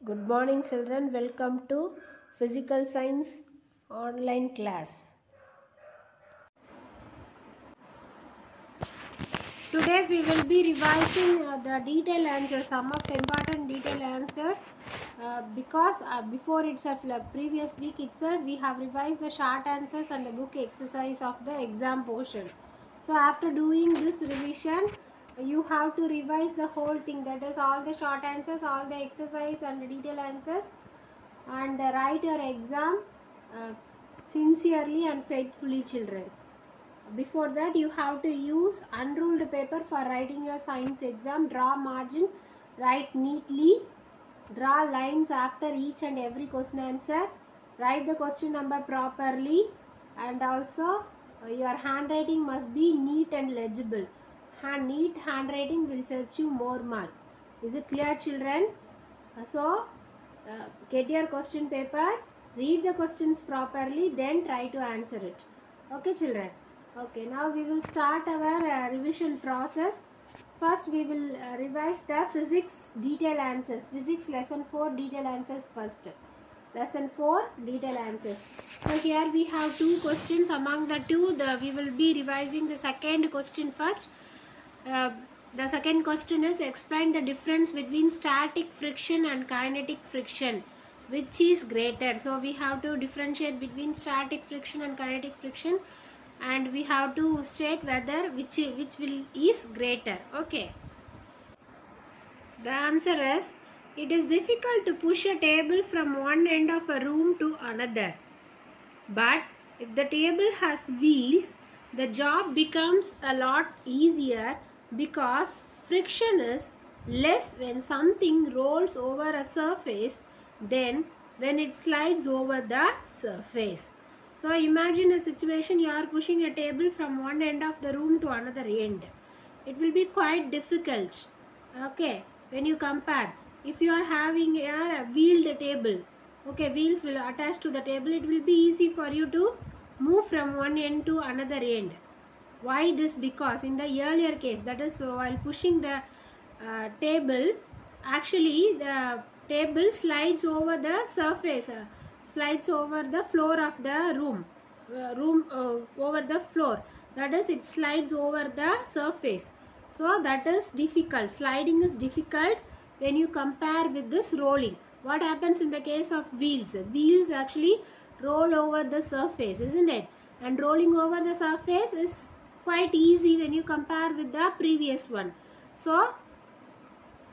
Good morning children, welcome to Physical Science online class. Today we will be revising the detailed answers, some of the important detailed answers because before itself, previous week itself, we have revised the short answers and the book exercise of the exam portion. So after doing this revision, you have to revise the whole thing, that is all the short answers, all the exercise and the detailed answers, and write your exam uh, sincerely and faithfully children. Before that you have to use unruled paper for writing your science exam. Draw margin, write neatly, draw lines after each and every question answer, write the question number properly, and also your handwriting must be neat and legible. Neat handwriting will fetch you more mark. Is it clear children? So get your question paper, read the questions properly, then try to answer it. Okay children? Okay, now we will start our revision process. First we will revise the physics detail answers. Physics lesson 4 detail answers first. Lesson 4 detail answers. So here we have two questions. Among the two, we will be revising the second question first. The second question is, explain the difference between static friction and kinetic friction. Which is greater? So we have to differentiate between static friction and kinetic friction, and we have to state whether which will is greater. Okay. So the answer is, it is difficult to push a table from one end of a room to another. But if the table has wheels, the job becomes a lot easier because friction is less when something rolls over a surface than when it slides over the surface. So imagine a situation, you are pushing a table from one end of the room to another end. It will be quite difficult. Okay, when you compare, if you are having a wheeled table, okay, wheels will attach to the table, it will be easy for you to move from one end to another end. Why this? Because in the earlier case, that is while pushing the table, actually the table slides over the surface, slides over the floor of the room, over the floor, that is it slides over the surface. So that is difficult. Sliding is difficult when you compare with this rolling. What happens in the case of wheels? Wheels actually roll over the surface, isn't it? And rolling over the surface is quite easy when you compare with the previous one. So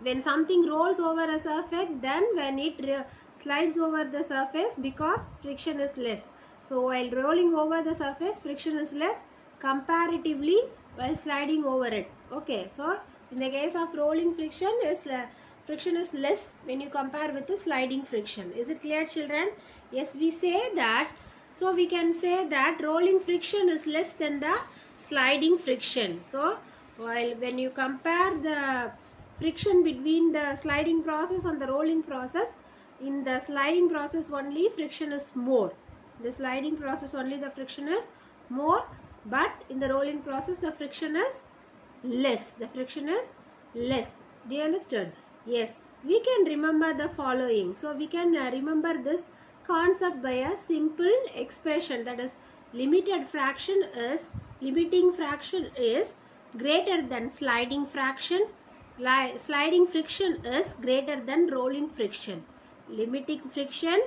when something rolls over a surface, then when it slides over the surface, because friction is less. So while rolling over the surface, friction is less comparatively while sliding over it. Okay, so in the case of rolling, friction is less when you compare with the sliding friction. Is it clear children? Yes, we say that. So we can say that rolling friction is less than the sliding friction. So while when you compare the friction between the sliding process and the rolling process, in the sliding process only friction is more. The sliding process only the friction is more, but in the rolling process the friction is less. The friction is less. Do you understand? Yes. We can remember the following. So we can remember this concept by a simple expression, that is limiting fraction is greater than sliding fraction. Sliding friction is greater than rolling friction. Limiting friction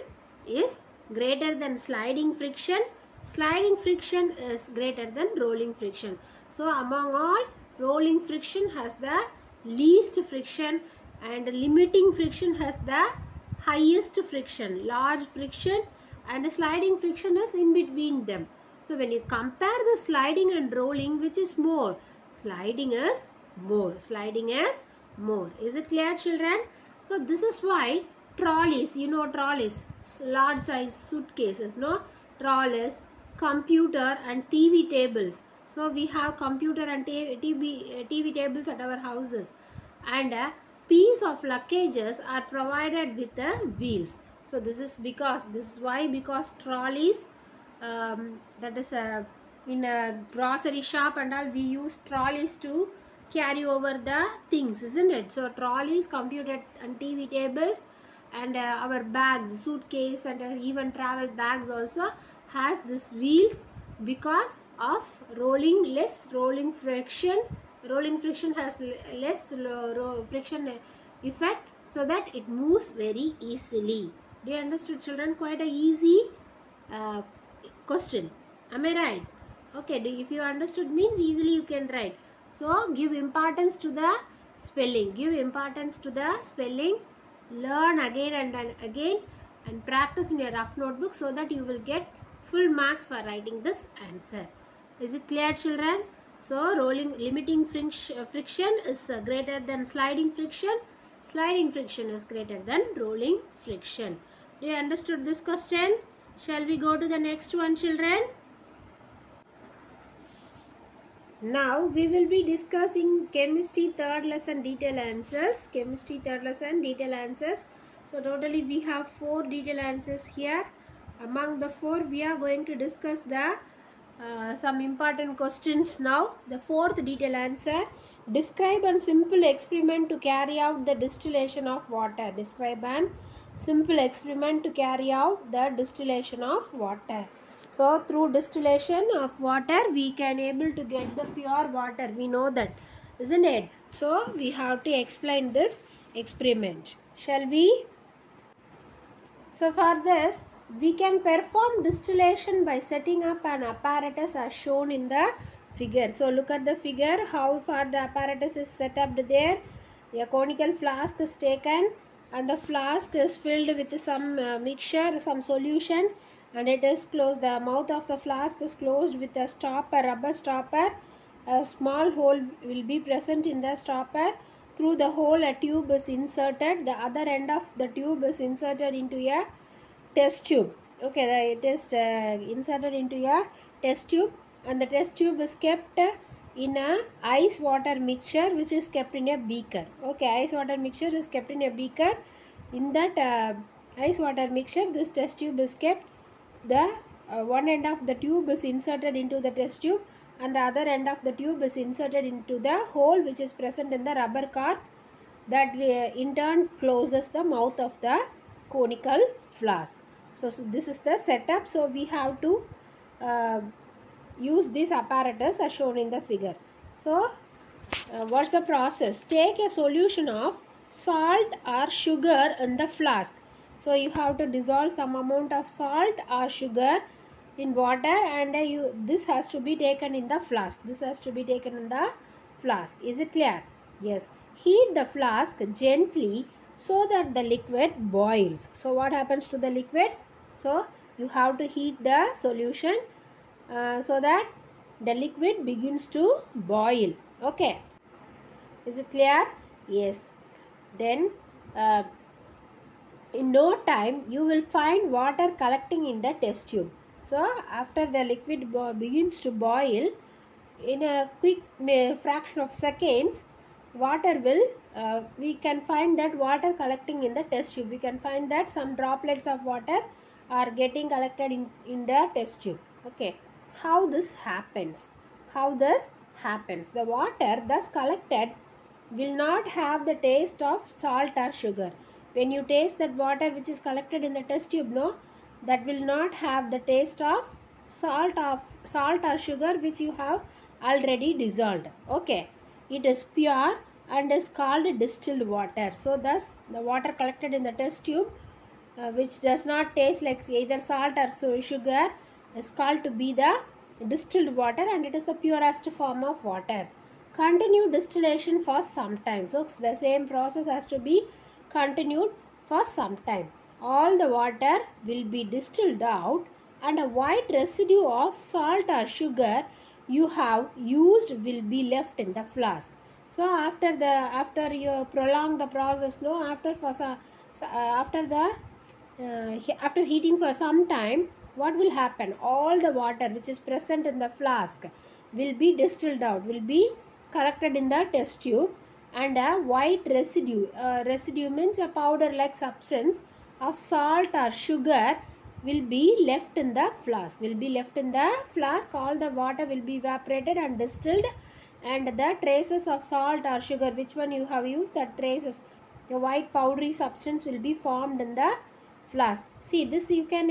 is greater than sliding friction. Sliding friction is greater than rolling friction. So among all, rolling friction has the least friction and limiting friction has the highest friction, large friction, and sliding friction is in between them. So when you compare the sliding and rolling, which is more? Sliding is more. Sliding is more. Is it clear children? So this is why trolleys, you know trolleys, large size suitcases, no? Trolleys, computer and TV tables. So we have computer and TV tables at our houses, and a piece of luggages are provided with the wheels. So this is why, because trolleys, that is in a grocery shop and all, we use trolleys to carry over the things, isn't it? So trolleys, computer and TV tables and our bags, suitcase, and even travel bags also has this wheels because of less rolling friction. Rolling friction has less friction effect, so that it moves very easily. Do you understood, children? Quite a easy uh, question. Am I right? Okay, if you understood means easily you can write. So give importance to the spelling. Give importance to the spelling. Learn again and again and practice in your rough notebook so that you will get full marks for writing this answer. Is it clear, children? So limiting friction is greater than sliding friction. Sliding friction is greater than rolling friction. Do you understood this question? Shall we go to the next one, children? Now we will be discussing chemistry third lesson detail answers. Chemistry third lesson detail answers. So totally we have 4 detail answers here. Among the 4 we are going to discuss the some important questions now. The fourth detail answer. Describe a simple experiment to carry out the distillation of water. Describe a simple experiment to carry out the distillation of water. So through distillation of water we can able to get the pure water. We know that, isn't it? So we have to explain this experiment. Shall we? So for this we can perform distillation by setting up an apparatus as shown in the figure. So look at the figure, how far the apparatus is set up there. A conical flask is taken and the flask is filled with some mixture, some solution, and it is closed. The mouth of the flask is closed with a stopper, rubber stopper. A small hole will be present in the stopper. Through the hole a tube is inserted. The other end of the tube is inserted into a test tube. Okay, it is inserted into a test tube, and the test tube is kept in a ice water mixture which is kept in a beaker. Okay, ice water mixture is kept in a beaker. In that ice water mixture, this test tube is kept. The one end of the tube is inserted into the test tube and the other end of the tube is inserted into the hole which is present in the rubber cork, that in turn closes the mouth of the conical flask. So this is the setup. So we have to use this apparatus as shown in the figure. So what's the process? Take a solution of salt or sugar in the flask. So you have to dissolve some amount of salt or sugar in water, and this has to be taken in the flask. This has to be taken in the flask. Is it clear? Yes. Heat the flask gently so that the liquid boils. So what happens to the liquid? So you have to heat the solution so that the liquid begins to boil. Okay. Is it clear? Yes. Then in no time you will find water collecting in the test tube. So after the liquid begins to boil, in a quick fraction of seconds, water will we can find that water collecting in the test tube. We can find that some droplets of water are getting collected in the test tube. Okay, how this happens? How this happens? The water thus collected will not have the taste of salt or sugar. When you taste that water which is collected in the test tube, no, that will not have the taste of salt or sugar which you have already dissolved. Okay, it is pure and is called distilled water. So thus the water collected in the test tube which does not taste like either salt or sugar is called to be the distilled water, and it is the purest form of water. Continue distillation for some time. So the same process has to be continued for some time. All the water will be distilled out and a white residue of salt or sugar you have used will be left in the flask. So after you prolong the process, no, after heating for some time, what will happen? All the water which is present in the flask will be distilled out, will be collected in the test tube, and a white residue, residue means a powder like substance of salt or sugar will be left in the flask. All the water will be evaporated and distilled, and the traces of salt or sugar, which one you have used, that traces a white powdery substance will be formed in the flask. See, this you can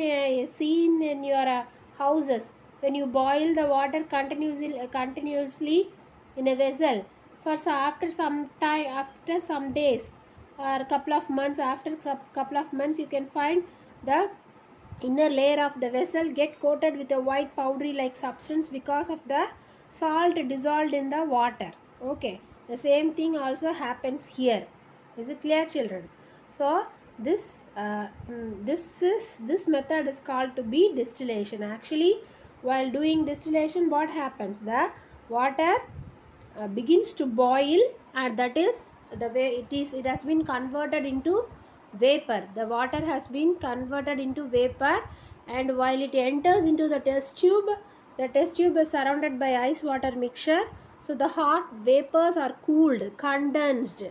see in your houses. When you boil the water continuously in a vessel for after some time, after some days or couple of months, after couple of months, you can find the inner layer of the vessel get coated with a white powdery like substance because of the salt dissolved in the water. Okay, the same thing also happens here. Is it clear, children? So this method is called to be distillation. Actually, while doing distillation, what happens? The water begins to boil, and that is the way it has been converted into vapor. The water has been converted into vapor, and while it enters into the test tube is surrounded by ice water mixture. So the hot vapors are cooled, condensed,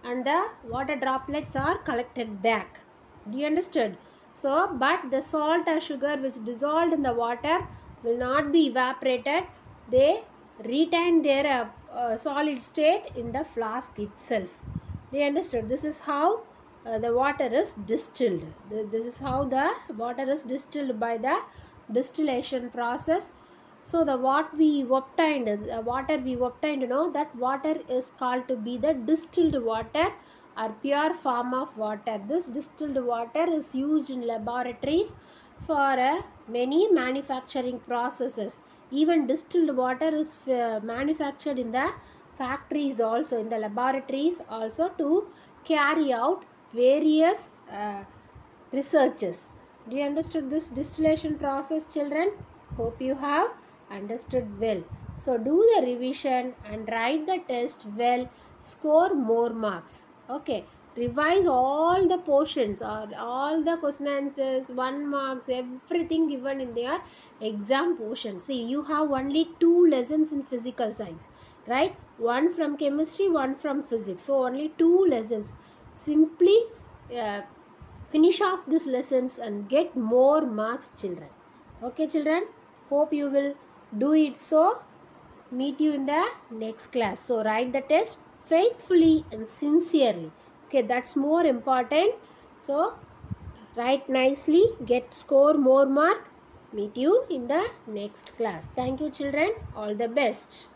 and the water droplets are collected back. Do you understood? So but the salt or sugar which dissolved in the water will not be evaporated. They retain their solid state in the flask itself. Do you understood? This is how the water is distilled. This is how the water is distilled by the distillation process. So the water we obtained, that water is called to be the distilled water or pure form of water. This distilled water is used in laboratories for many manufacturing processes. Even distilled water is manufactured in the factories also, in the laboratories also, to carry out various researches. Do you understood this distillation process, children? Hope you have understood well. So do the revision and write the test well. Score more marks. Okay. Revise all the portions or all the question answers, 1 marks, everything given in their exam portion. See, you have only 2 lessons in physical science, right? One from chemistry, one from physics. So only 2 lessons. Simply finish off these lessons and get more marks, children. Okay, children? Hope you will do it. So meet you in the next class. So write the test faithfully and sincerely. Okay, that's more important. So write nicely, score more mark. Meet you in the next class. Thank you, children. All the best.